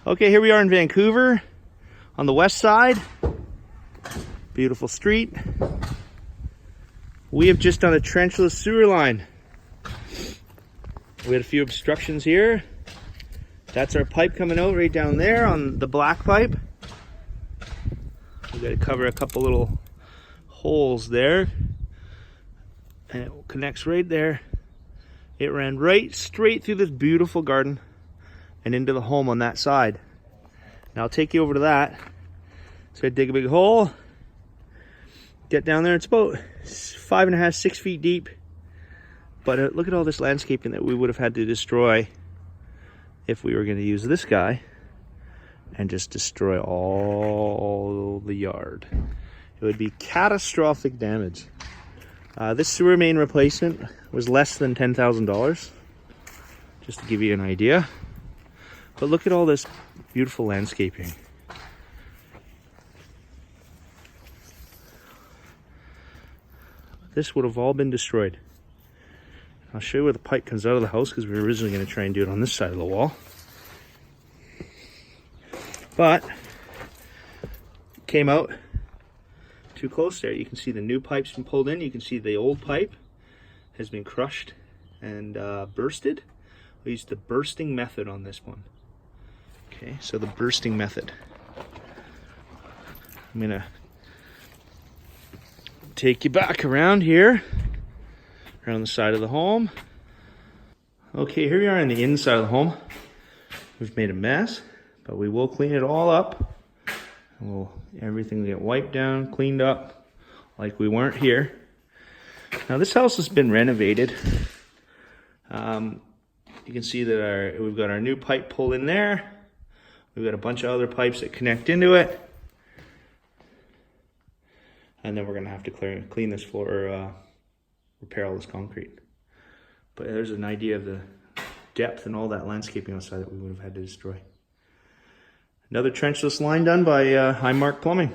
Okay, here we are in Vancouver on the west side. Beautiful street. We have just done a trenchless sewer line. We had a few obstructions here. That's our pipe coming out right down there on the black pipe. We got to cover a couple little holes there. And it connects right there. It ran right straight through this beautiful garden and into the home on that side. Now I'll take you over to that. So I dig a big hole, get down there. It's about 5.5, 6 feet deep. But look at all this landscaping that we would have had to destroy if we were going to use this guy and just destroy all the yard. It would be catastrophic damage. This sewer main replacement was less than $10,000, just to give you an idea. But look at all this beautiful landscaping. This would have all been destroyed. I'll show you where the pipe comes out of the house because we were originally going to try and do it on this side of the wall. But it came out too close there. You can see the new pipe's been pulled in. You can see the old pipe has been crushed and bursted. We used the bursting method on this one. Okay, so the bursting method. I'm gonna take you back around here, around the side of the home. Okay, here we are on the inside of the home. We've made a mess, but we will clean it all up. Everything will get wiped down, cleaned up, like we weren't here. Now this house has been renovated. You can see that we've got our new pipe pulled in there. We've got a bunch of other pipes that connect into it. And then we're gonna have to clean this floor, repair all this concrete. But there's an idea of the depth and all that landscaping outside that we would have had to destroy. Another trenchless line done by Highmark Plumbing.